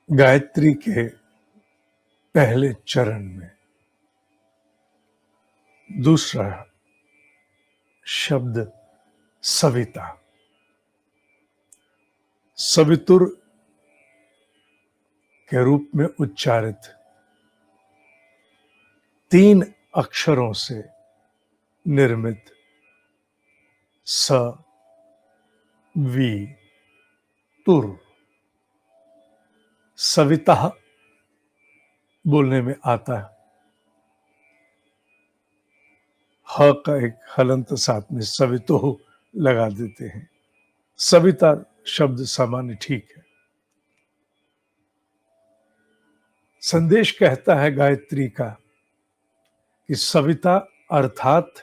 गायत्री के पहले चरण में दूसरा शब्द सविता। सवितुर के रूप में उच्चारित 3 अक्षरों से निर्मित स वी तुर सविता बोलने में आता है। ह का एक हलंत साथ में सवितो लगा देते हैं। सविता शब्द सामान्य ठीक है। संदेश कहता है गायत्री का कि सविता अर्थात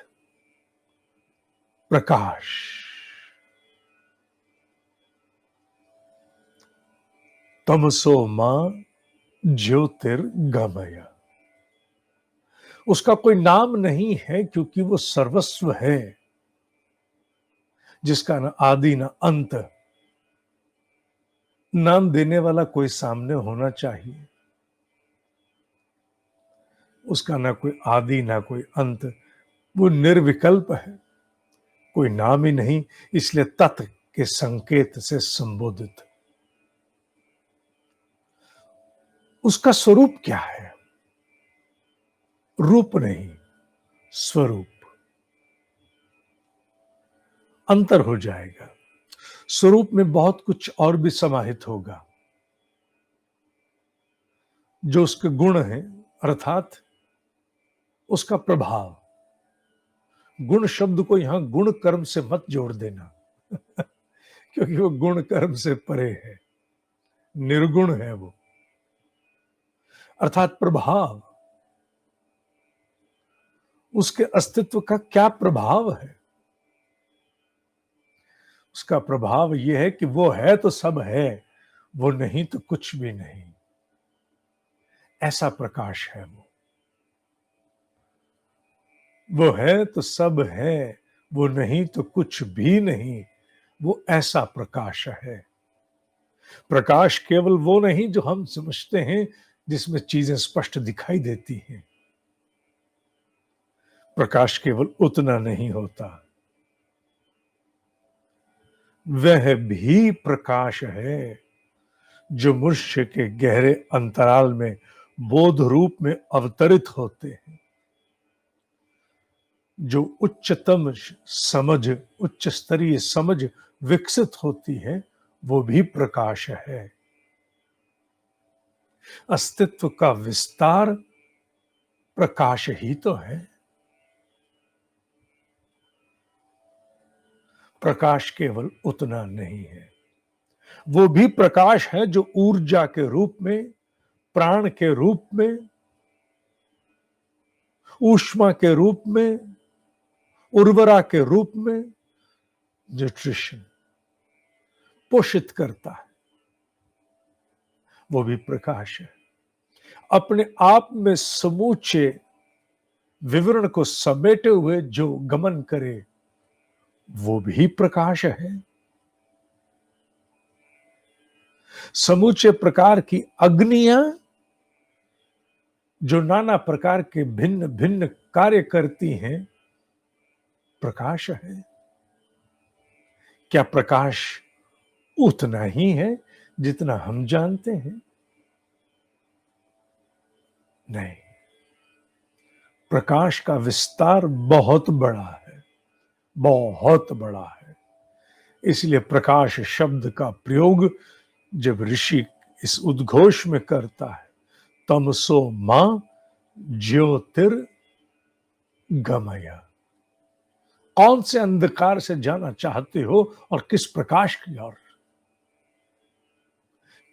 प्रकाश। तमसो मां ज्योतिर्गमय। उसका कोई नाम नहीं है क्योंकि वो सर्वस्व है, जिसका न आदि न अंत। नाम देने वाला कोई सामने होना चाहिए। उसका ना कोई आदि ना कोई अंत, वो निर्विकल्प है, कोई नाम ही नहीं, इसलिए तत् के संकेत से संबोधित। उसका स्वरूप क्या है? रूप नहीं, स्वरूप। अंतर हो जाएगा। स्वरूप में बहुत कुछ और भी समाहित होगा। जो उसके गुण हैं, अर्थात उसका प्रभाव। गुण शब्द को यहां गुण कर्म से मत जोड़ देना क्योंकि वो गुण कर्म से परे है, निर्गुण है वो। अर्थात प्रभाव, उसके अस्तित्व का क्या प्रभाव है? उसका प्रभाव यह है कि वो है तो सब है, वो नहीं तो कुछ भी नहीं। ऐसा प्रकाश है वो है तो सब है, वो नहीं तो कुछ भी नहीं। वो ऐसा प्रकाश है। प्रकाश केवल वो नहीं जो हम समझते हैं, जिसमें चीजें स्पष्ट दिखाई देती हैं। प्रकाश केवल उतना नहीं होता, वह भी प्रकाश है जो मनुष्य के गहरे अंतराल में बोध रूप में अवतरित होते हैं। जो उच्चतम समझ, उच्च स्तरीय समझ विकसित होती है, वो भी प्रकाश है। अस्तित्व का विस्तार प्रकाश ही तो है। प्रकाश केवल उतना नहीं है, वो भी प्रकाश है जो ऊर्जा के रूप में, प्राण के रूप में, ऊष्मा के रूप में, उर्वरा के रूप में न्यूट्रिशन पोषित करता है। वो भी प्रकाश है। अपने आप में समूचे विवरण को समेटे हुए जो गमन करे, वो भी प्रकाश है। समूचे प्रकार की अग्नियां जो नाना प्रकार के भिन्न भिन्न कार्य करती हैं, प्रकाश है। क्या प्रकाश उतना ही है जितना हम जानते हैं? नहीं, प्रकाश का विस्तार बहुत बड़ा है, बहुत बड़ा है। इसलिए प्रकाश शब्द का प्रयोग जब ऋषि इस उद्घोष में करता है, तमसो मां ज्योतिर्गमय, कौन से अंधकार से जाना चाहते हो और किस प्रकाश की ओर?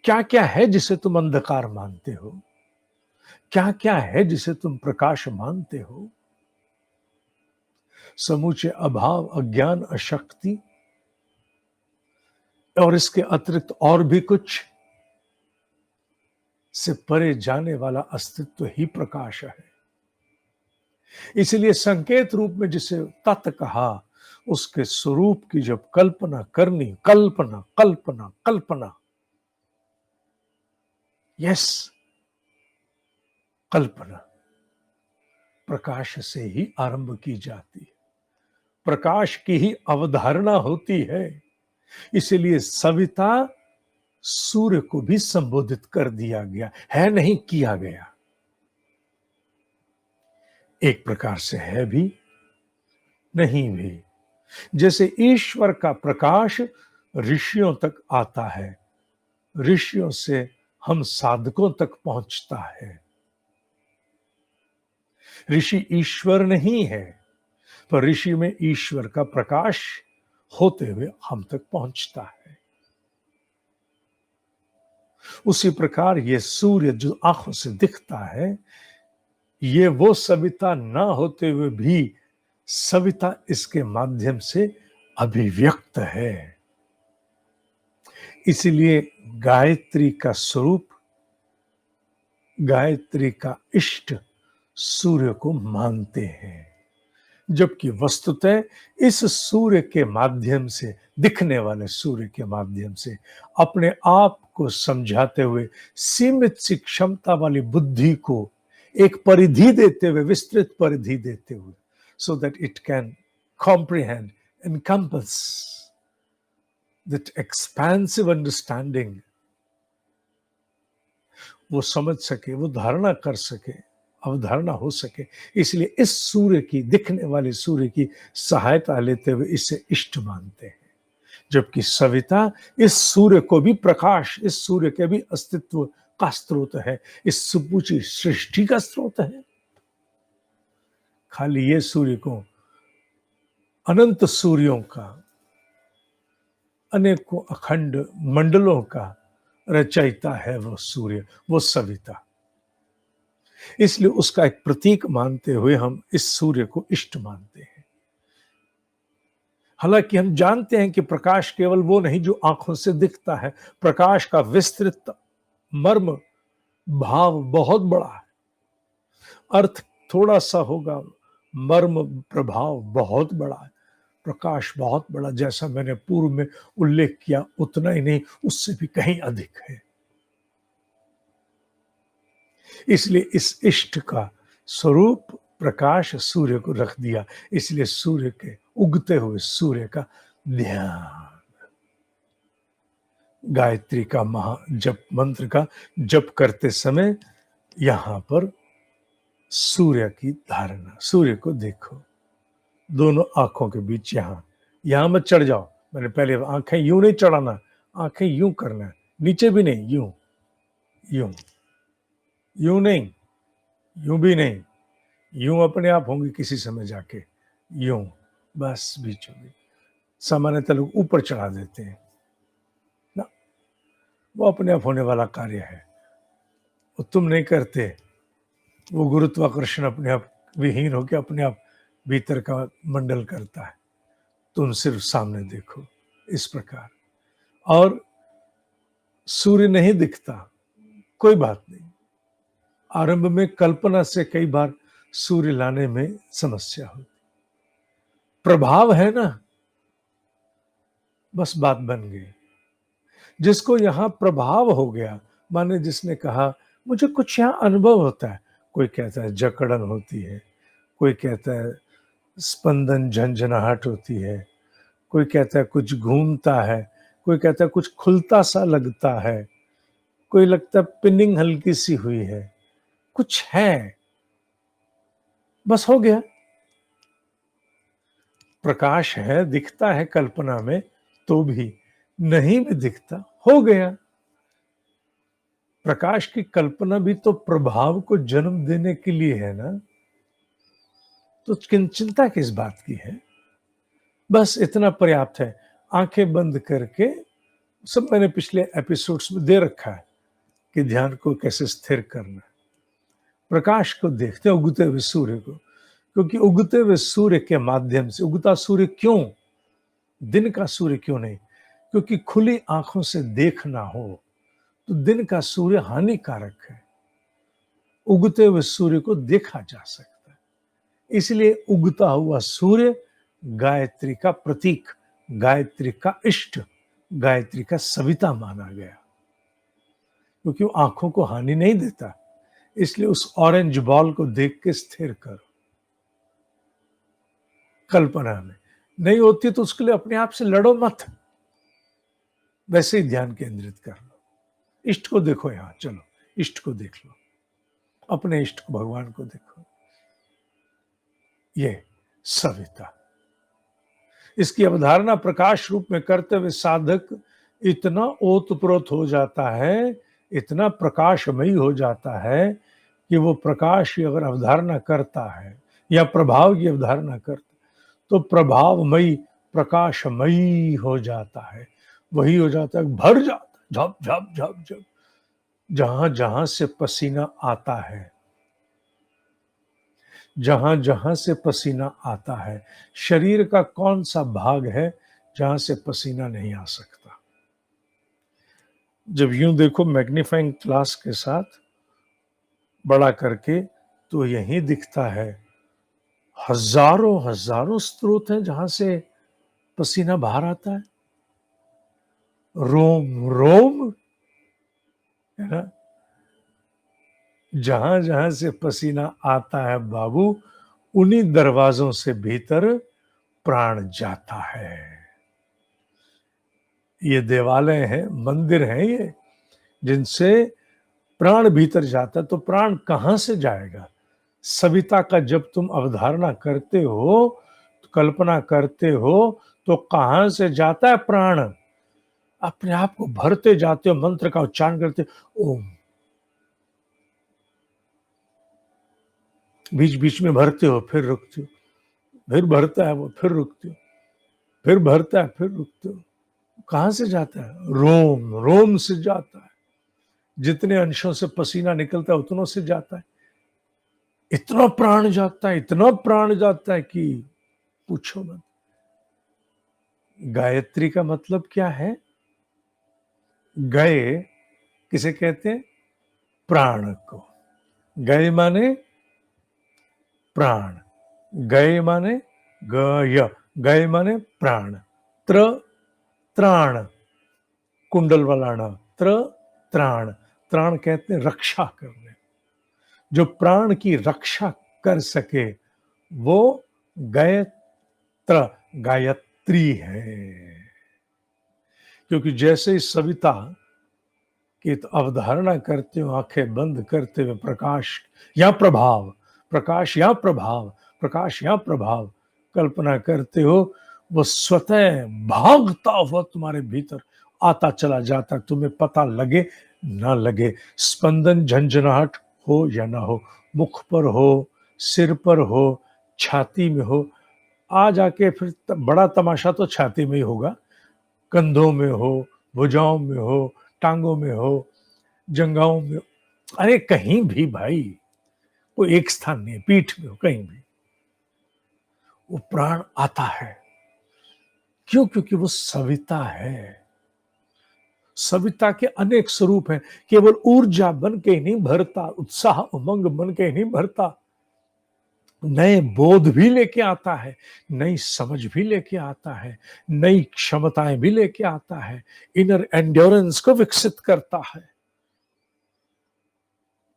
क्या क्या है जिसे तुम अंधकार मानते हो? क्या क्या है जिसे तुम प्रकाश मानते हो? समूचे अभाव, अज्ञान, अशक्ति और इसके अतिरिक्त और भी कुछ से परे जाने वाला अस्तित्व ही प्रकाश है। इसलिए संकेत रूप में जिसे तत् कहा, उसके स्वरूप की जब कल्पना करनी, कल्पना कल्पना कल्पना, यस, कल्पना प्रकाश से ही आरंभ की जाती है, प्रकाश की ही अवधारणा होती है। इसलिए सविता सूर्य को भी संबोधित कर दिया गया है, नहीं किया गया। एक प्रकार से है भी, नहीं भी। जैसे ईश्वर का प्रकाश ऋषियों तक आता है, ऋषियों से हम साधकों तक पहुंचता है। ऋषि ईश्वर नहीं है, पर ऋषि में ईश्वर का प्रकाश होते हुए हम तक पहुंचता है। उसी प्रकार ये सूर्य जो आंखों से दिखता है, ये वो सविता ना होते हुए भी सविता इसके माध्यम से अभिव्यक्त है। इसलिए गायत्री का स्वरूप, गायत्री का इष्ट सूर्य को मानते हैं, जबकि वस्तुतः इस सूर्य के माध्यम से, दिखने वाले सूर्य के माध्यम से अपने आप को समझाते हुए, सीमित सी क्षमता वाली बुद्धि को एक परिधि देते हुए, विस्तृत परिधि देते हुए, so that it can comprehend, encompass that expansive understanding, वो समझ सके, वो धारणा कर सके, अवधारणा हो सके। इसलिए इस सूर्य की, दिखने वाले सूर्य की सहायता लेते हुए इसे इष्ट मानते हैं, जबकि सविता इस सूर्य को भी प्रकाश, इस सूर्य के भी अस्तित्व का स्रोत है, इस सुपूची सृष्टि का स्रोत है। खाली ये सूर्य को, अनंत सूर्यों का, अनेकों अखंड मंडलों का रचयिता है वो सूर्य, वो सविता। इसलिए उसका एक प्रतीक मानते हुए हम इस सूर्य को इष्ट मानते हैं। हालांकि हम जानते हैं कि प्रकाश केवल वो नहीं जो आंखों से दिखता है, प्रकाश का विस्तृत मर्म भाव बहुत बड़ा है। अर्थ थोड़ा सा होगा, मर्म प्रभाव बहुत बड़ा है। प्रकाश बहुत बड़ा, जैसा मैंने पूर्व में उल्लेख किया, उतना ही नहीं, उससे भी कहीं अधिक है। इसलिए इस इष्ट का स्वरूप प्रकाश सूर्य को रख दिया। इसलिए सूर्य के, उगते हुए सूर्य का ध्यान, गायत्री का महा जप मंत्र का जप करते समय यहां पर सूर्य की धारणा, सूर्य को देखो दोनों आंखों के बीच। यहां मत चढ़ जाओ, मैंने पहले आंखें यूं नहीं चढ़ाना, आंखें यूं करना, नीचे भी नहीं, यूं यूं, यूं नहीं, यूं भी नहीं, यूं अपने आप होंगी किसी समय जाके, यूं, बस बीचों बीच। सामान्यतः लोग ऊपर चढ़ा देते हैं ना, वो अपने आप होने वाला कार्य है, वो तुम नहीं करते। वो गुरुत्वाकर्षण अपने आप विहीन होकर अपने आप भीतर का मंडल करता है, तुम सिर्फ सामने देखो, इस प्रकार। और सूर्य नहीं दिखता, कोई बात नहीं। आरंभ में कल्पना से कई बार सूर्य लाने में समस्या होती, प्रभाव है ना, बस बात बन गई। जिसको यहां प्रभाव हो गया, माने जिसने कहा मुझे कुछ यहां अनुभव होता है, कोई कहता है जकड़न होती है, कोई कहता है स्पंदन, झंझनाहट होती है, कोई कहता है कुछ घूमता है, कोई कहता है कुछ खुलता सा लगता है, कोई लगता है पिनिंग हल्की सी हुई है, कुछ है, बस हो गया। प्रकाश है, दिखता है कल्पना में, तो भी नहीं भी दिखता, हो गया। प्रकाश की कल्पना भी तो प्रभाव को जन्म देने के लिए है ना, तो चिंता किस बात की है, बस इतना पर्याप्त है। आंखें बंद करके, सब मैंने पिछले एपिसोड्स में दे रखा है कि ध्यान को कैसे स्थिर करना है। प्रकाश को देखते हैं, उगते हुए सूर्य को, क्योंकि उगते हुए सूर्य के माध्यम से, उगता सूर्य क्यों, दिन का सूर्य क्यों नहीं, क्योंकि खुली आंखों से देखना हो तो दिन का सूर्य हानिकारक है, उगते हुए सूर्य को देखा जा सकता है। इसलिए उगता हुआ सूर्य गायत्री का प्रतीक, गायत्री का इष्ट, गायत्री का सविता माना गया। क्योंकि वो आंखों को हानि नहीं देता। इसलिए उस ऑरेंज बॉल को देख के स्थिर करो, कल्पना में। नहीं होती तो उसके लिए अपने आप से लड़ो मत, वैसे ही ध्यान केंद्रित कर लो। इष्ट को देखो, यहां चलो इष्ट को देख लो, अपने इष्ट को, भगवान को देखो। ये सविता, इसकी अवधारणा प्रकाश रूप में करते हुए साधक इतना ओतप्रोत हो जाता है, इतना प्रकाशमयी हो जाता है कि वो प्रकाश की अगर अवधारणा करता है या प्रभाव की अवधारणा करता तो प्रभावमयी प्रकाशमयी हो जाता है। वही हो जाता है, भर जाता है, झप झप झप झप। जहां जहां से पसीना आता है, जहां जहां से पसीना आता है, शरीर का कौन सा भाग है जहां से पसीना नहीं आ सकता? जब यूं देखो मैग्नीफाइंग ग्लास के साथ बड़ा करके, तो यही दिखता है हजारों हजारों स्रोत हैं जहां से पसीना बाहर आता है। रोम रोम, है ना? जहां जहां से पसीना आता है बाबू, उन्हीं दरवाजों से भीतर प्राण जाता है। ये देवालय है, मंदिर है ये, जिनसे प्राण भीतर जाता है। तो प्राण कहां से जाएगा? सविता का जब तुम अवधारणा करते हो, कल्पना करते हो, तो कहां से जाता है प्राण? अपने आप को भरते जाते हो, मंत्र का उच्चारण करते ओम, बीच बीच में भरते हो, फिर रुकते हो, फिर भरता है वो, फिर रुकते हो, फिर भरता है, फिर रुकते हो। कहां से जाता है? रोम रोम से जाता है। जितने अंशों से पसीना निकलता है उतनों से जाता है। इतना प्राण जाता है, इतना प्राण जाता है कि पूछो मत। गायत्री का मतलब क्या है? गए किसे कहते हैं? प्राण को। गए माने प्राण, गए माने गय, गए माने प्राण। त्र त्राण, कुंडल वाला ण, त्र त्राण। त्राण कहते हैं रक्षा करने। जो प्राण की रक्षा कर सके वो गायत्र, गायत्री है। क्योंकि जैसे ही सविता की अवधारणा करते हो, आंखें बंद करते हुए, प्रकाश या प्रभाव, प्रकाश या प्रभाव, प्रकाश या प्रभाव कल्पना करते हो, वो स्वतः भागता हुआ तुम्हारे भीतर आता चला जाता, तुम्हें पता लगे ना लगे। स्पंदन झंझनाहट हो या ना हो, मुख पर हो, सिर पर हो, छाती में हो, आ जाके फिर बड़ा तमाशा तो छाती में ही होगा। कंधों में हो, भुजाओं में हो, टांगों में हो, जंघाओं में, अरे कहीं भी भाई, कोई एक स्थान नहीं है, पीठ में हो, कहीं भी वो प्राण आता है। क्यों? क्योंकि वो सविता है। सविता के अनेक स्वरूप हैं। केवल ऊर्जा बन के ही नहीं भरता, उत्साह उमंग बन के ही नहीं भरता, नए बोध भी लेके आता है, नई समझ भी लेके आता है, नई क्षमताएं भी लेके आता है, इनर एंड्योरेंस को विकसित करता है,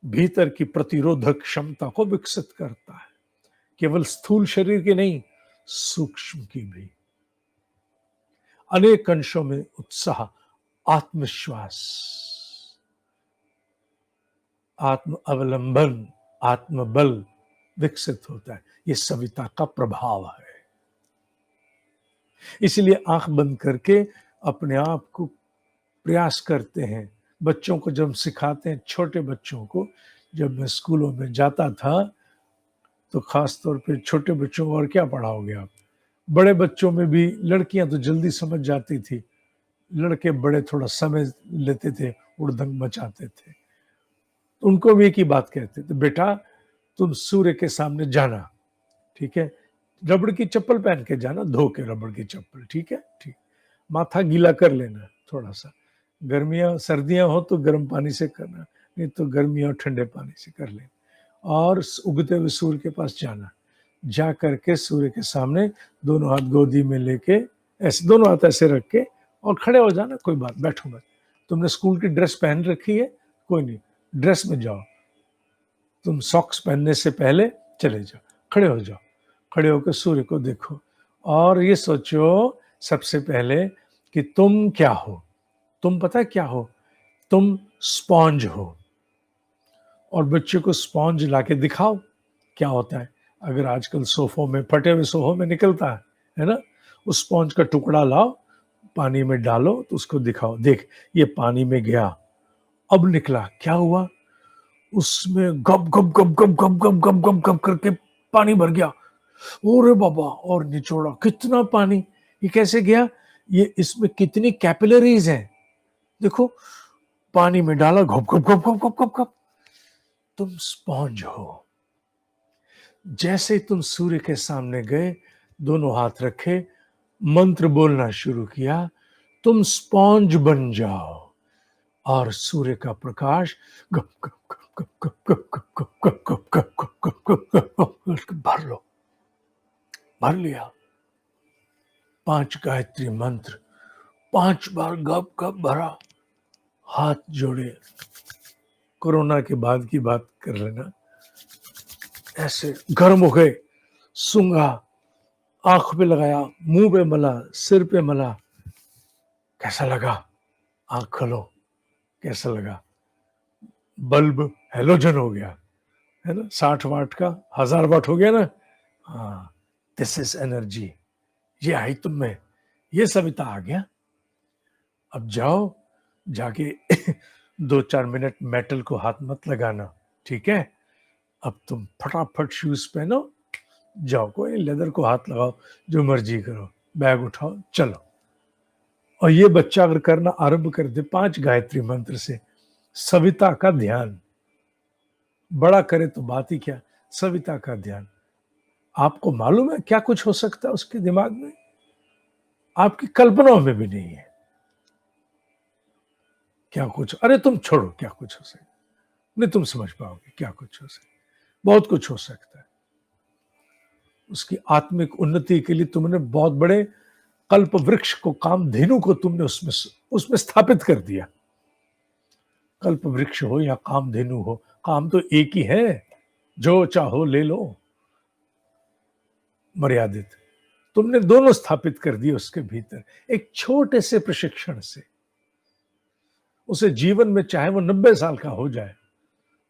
भीतर की प्रतिरोधक क्षमता को विकसित करता है। केवल स्थूल शरीर की नहीं, सूक्ष्म की भी। अनेक अंशों में उत्साह, आत्मविश्वास, आत्म अवलंबन, आत्मबल विकसित होता है। ये सविता का प्रभाव है। इसलिए आंख बंद करके अपने आप को प्रयास करते हैं। बच्चों को जब सिखाते हैं, छोटे बच्चों को, जब मैं स्कूलों में जाता था तो खास तौर पे छोटे बच्चों को और क्या पढ़ाओगे आप? बड़े बच्चों में भी लड़कियां तो जल्दी समझ जाती थी, लड़के बड़े थोड़ा समय लेते थे, उड़दंग मचाते थे। उनको भी एक ही बात कहते थे, बेटा तुम सूर्य के सामने जाना, ठीक है, रबड़ की चप्पल पहन के जाना, धो के रबड़ की चप्पल, ठीक है, ठीक, माथा गीला कर लेना थोड़ा सा, गर्मियां सर्दियां हो तो गर्म पानी से करना, नहीं तो गर्मियां ठंडे पानी से कर लेना, और उगते हुए सूर्य के पास जाना, जा करके सूर्य के सामने दोनों हाथ गोदी में लेके, ऐसे दोनों हाथ ऐसे रख के और खड़े हो जाना, कोई बात, बैठो मत। तुमने स्कूल की ड्रेस पहन रखी है, कोई नहीं, ड्रेस में जाओ, तुम सॉक्स पहनने से पहले चले जाओ, खड़े हो जाओ, खड़े होकर सूर्य को देखो और ये सोचो सबसे पहले कि तुम क्या हो। तुम पता है क्या हो? तुम स्पॉन्ज हो। और बच्चे को स्पॉन्ज लाके दिखाओ क्या होता है। अगर आजकल सोफों में, फटे हुए सोफों में निकलता है ना, उस स्पॉन्ज का टुकड़ा लाओ, पानी में डालो तो उसको दिखाओ, देख ये पानी में गया, अब निकला, क्या हुआ? उसमें गप गप गप गप गप गप गप गप गप करके पानी भर गया। ओरे बाबा! और निचोड़ा, कितना पानी, ये कैसे गया? ये इसमें कितनी कैपिलरीज हैं, देखो, पानी में डाला, घप घप घप घप घप घप घप। तुम स्पॉन्ज हो। जैसे ही तुम सूर्य के सामने गए, दोनों हाथ रखे, मंत्र बोलना शुरू किया, तुम स्पॉन्ज बन जाओ और सूर्य का प्रकाश गप गप गप गप गप गप गप गप गप गप गप गप गप गप गप भर लो। भर लिया। 5 गायत्री मंत्र 5 बार गप गप भरा, हाथ जोड़े, कोरोना के बाद की बात कर लेना, ऐसे गर्म हो गए, सूंघा, आंख पे लगाया, मुंह पे मला, सिर पे मला, कैसा लगा? आंख खोलो, कैसा लगा? बल्ब हेलोजन हो गया, है ना, 60 वाट का 1000 वाट हो गया ना। हाँ, दिस इज एनर्जी, ये आई तुम में, ये सविता आ गया। अब जाओ, जाके 2-4 मिनट मेटल को हाथ मत लगाना, ठीक है? अब तुम फटाफट शूज पहनो, जाओ, कोई लेदर को हाथ लगाओ, जो मर्जी करो, बैग उठाओ, चलो। और ये बच्चा अगर करना आरंभ कर दे 5 गायत्री मंत्र से, सविता का ध्यान, बड़ा करे तो बात ही क्या, सविता का ध्यान, आपको मालूम है क्या कुछ हो सकता है उसके दिमाग में? आपकी कल्पनाओं में भी नहीं है क्या कुछ। अरे तुम छोड़ो, क्या कुछ हो सकता नहीं, तुम समझ पाओगे क्या कुछ हो सकता, बहुत कुछ हो सकता है। उसकी आत्मिक उन्नति के लिए तुमने बहुत बड़े कल्प वृक्ष को, कामधेनु को तुमने उसमें स्थापित कर दिया। कल्प वृक्ष हो या कामधेनु हो, काम तो एक ही है, जो चाहो ले लो, मर्यादित। तुमने दोनों स्थापित कर दिए उसके भीतर, एक छोटे से प्रशिक्षण से। उसे जीवन में चाहे वो 90 साल का हो जाए,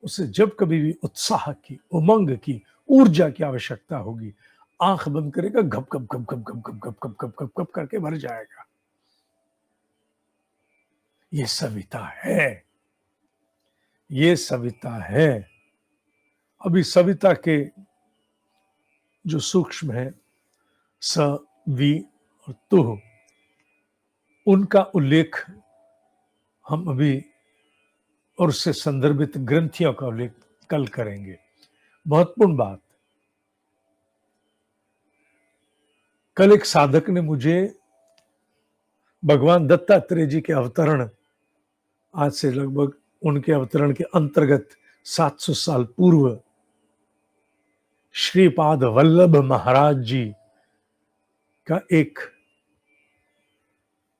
उसे जब कभी भी उत्साह की, उमंग की, ऊर्जा की आवश्यकता होगी, आंख बंद करेगा, घप घप घप घप घप घप घप घप घप घप घप करके भर जाएगा। ये सविता है, ये सविता है। अभी सविता के जो सूक्ष्म है, स, वी और तुह, उनका उल्लेख हम अभी, और उससे संदर्भित ग्रंथियों का उल्लेख कल करेंगे। महत्वपूर्ण बात, कल एक साधक ने मुझे भगवान दत्तात्रेय जी के अवतरण, आज से लगभग उनके अवतरण के अंतर्गत 700 साल पूर्व, श्रीपाद वल्लभ महाराज जी का एक,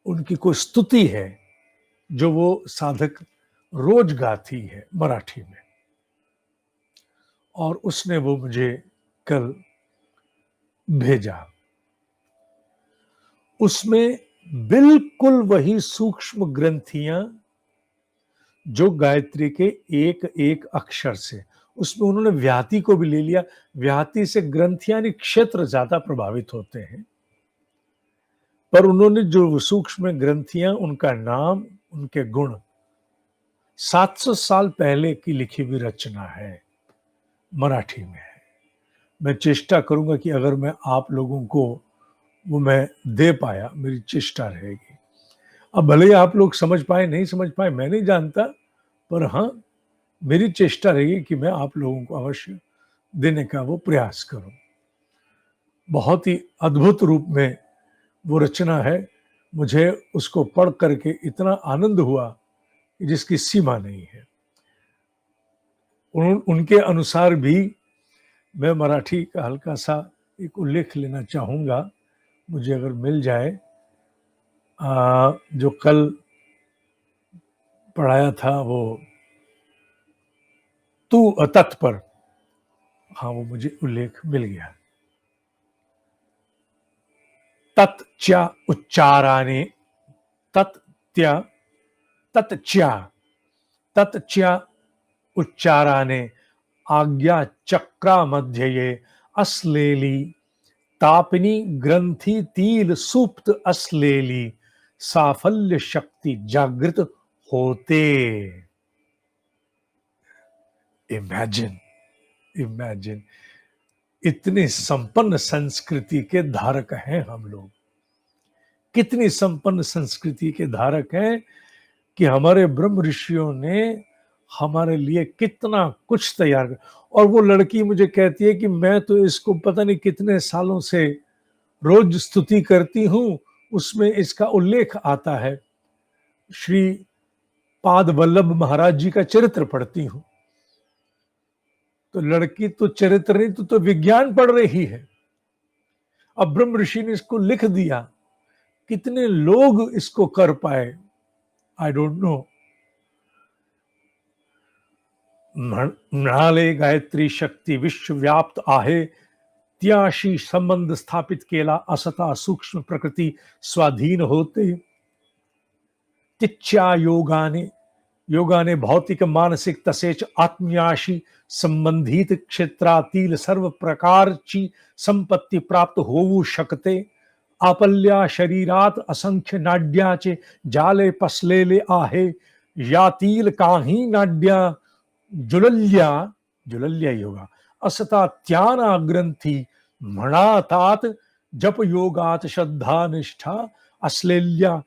उनकी कोई स्तुति है जो वो साधक रोज गाती है मराठी में, और उसने वो मुझे कल भेजा। उसमें बिल्कुल वही सूक्ष्म ग्रंथियां जो गायत्री के एक एक अक्षर से, उसमें उन्होंने व्याहति को भी ले लिया। व्याहति से ग्रंथियां यानी क्षेत्र ज्यादा प्रभावित होते हैं, पर उन्होंने जो सूक्ष्म ग्रंथियां, उनका नाम, उनके गुण, 700 साल पहले की लिखी हुई रचना है, मराठी में है। मैं चेष्टा करूंगा कि अगर मैं आप लोगों को वो मैं दे पाया, मेरी चेष्टा रहेगी। अब भले ही आप लोग समझ पाए नहीं समझ पाए मैं नहीं जानता, पर हाँ, मेरी चेष्टा रहेगी कि मैं आप लोगों को अवश्य देने का वो प्रयास करूं। बहुत ही अद्भुत रूप में वो रचना है, मुझे उसको पढ़ करके इतना आनंद हुआ कि जिसकी सीमा नहीं है। उनके अनुसार भी मैं मराठी का हल्का सा एक उल्लेख लेना चाहूंगा, मुझे अगर मिल जाए। जो कल पढ़ाया था वो तू तत्पर, हाँ वो मुझे उल्लेख मिल गया। तत्च्या उच्चाराने, तत्त्य तत्च्या तत्च्या उच्चाराने आज्ञा चक्रामध्ये असलेली तापनी ग्रंथीतील सुप्त असलेली साफल्य शक्ती जागृत होते। इमेजिन, इमेजिन, इतनी संपन्न संस्कृति के धारक हैं हम लोग, कितनी संपन्न संस्कृति के धारक हैं कि हमारे ब्रह्म ऋषियों ने हमारे लिए कितना कुछ तैयार कर। और वो लड़की मुझे कहती है कि मैं तो इसको पता नहीं कितने सालों से रोज स्तुति करती हूं, उसमें इसका उल्लेख आता है, श्री पाद वल्लभ महाराज जी का चरित्र पढ़ती हूं। तो लड़की तो चरित्र नहीं तो विज्ञान पढ़ रही है। अब ब्रह्म ऋषि ने इसको लिख दिया, कितने लोग इसको कर पाए, आई डोंट नो। म्हणाले गायत्री शक्ती विश्वव्याप्त आहे, त्याशी संबंध स्थापित केला असता सूक्ष्म प्रकृती स्वाधीन होते। तिच्या योगाने भौतिक मानसिक तसेच आत्म्याशी संबंधित क्षेत्रातील सर्व प्रकारची संपत्ती प्राप्त होऊ शकते। आपल्या शरीरात असंख्य नाड्याचे जाले पसलेले आहे, यातील काही नाड्या जुलल्या योगा असता त्याना ग्रंथी म्हणतात। जप योगात श्रद्धा निष्ठा असलेल्या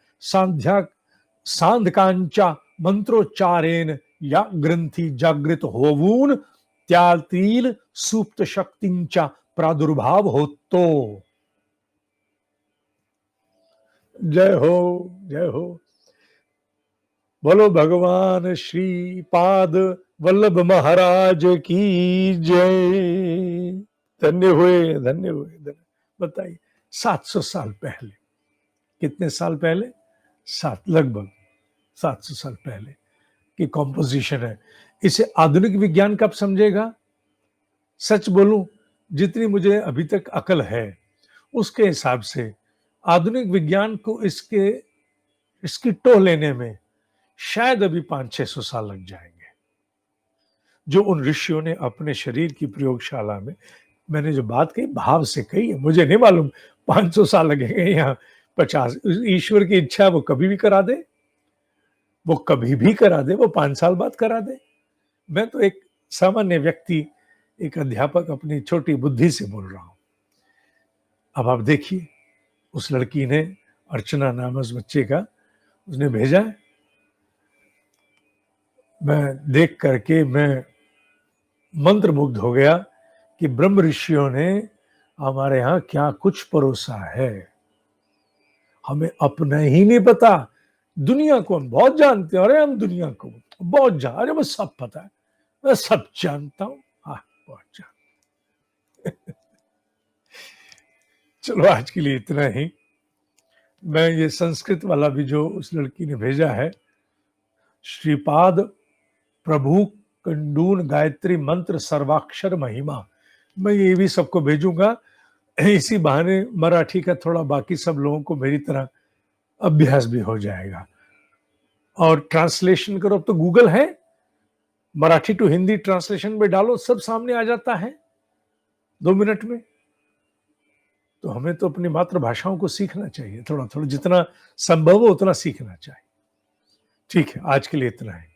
सांधकांच्या मंत्रोच्चारेण या ग्रंथी जागृत होऊन त्यातील सुप्त शक्तींचा प्रादुर्भाव होतो। जय हो, जय हो, बोलो भगवान श्री पाद वल्लभ महाराज की जय। धन्य हुए, धन्य हुए। बताइए 700 साल पहले, कितने साल पहले? लगभग 700 साल पहले की कॉम्पोजिशन है। इसे आधुनिक विज्ञान कब समझेगा? सच बोलूं, जितनी मुझे अभी तक अकल है उसके हिसाब से आधुनिक विज्ञान को इसकी टोह लेने में शायद अभी 500-600 साल लग जाएंगे। जो उन ऋषियों ने अपने शरीर की प्रयोगशाला में, मैंने जो बात कही भाव से कही है, मुझे नहीं मालूम 500 साल लगेंगे या 50। ईश्वर की इच्छा वो कभी भी करा दे, वो कभी भी करा दे, वो 5 साल बाद करा दे। मैं तो एक सामान्य व्यक्ति, एक अध्यापक अपनी छोटी बुद्धि से बोल रहा हूं। अब आप देखिए, उस लड़की ने, अर्चना नाम उस बच्चे का, उसने भेजा है। मैं देख करके मैं मंत्रमुग्ध हो गया कि ब्रह्म ऋषियों ने हमारे यहाँ क्या कुछ परोसा है, हमें अपना ही नहीं पता। दुनिया को हम बहुत जानते हैं, अरे हम दुनिया को बहुत अरे मुझे सब पता है, मैं सब जानता हूं। हाँ, बहुत जानता। चलो आज के लिए इतना ही। मैं ये संस्कृत वाला भी जो उस लड़की ने भेजा है, श्रीपाद प्रभु कंडून गायत्री मंत्र सर्वाक्षर महिमा, मैं ये भी सबको भेजूंगा। इसी बहाने मराठी का थोड़ा बाकी सब लोगों को मेरी तरह अभ्यास भी हो जाएगा। और ट्रांसलेशन करो, अब तो गूगल है, मराठी टू हिंदी ट्रांसलेशन में डालो, सब सामने आ जाता है 2 मिनट में। तो हमें तो अपनी मातृभाषाओं को सीखना चाहिए, थोड़ा थोड़ा जितना संभव हो उतना सीखना चाहिए। ठीक है, आज के लिए इतना है।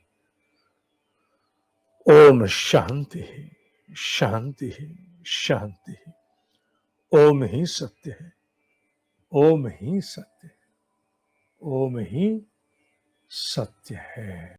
ओम शांति, शांति, शांति। ओम ही सत्य है, ओम ही सत्य है, ओम ही सत्य है।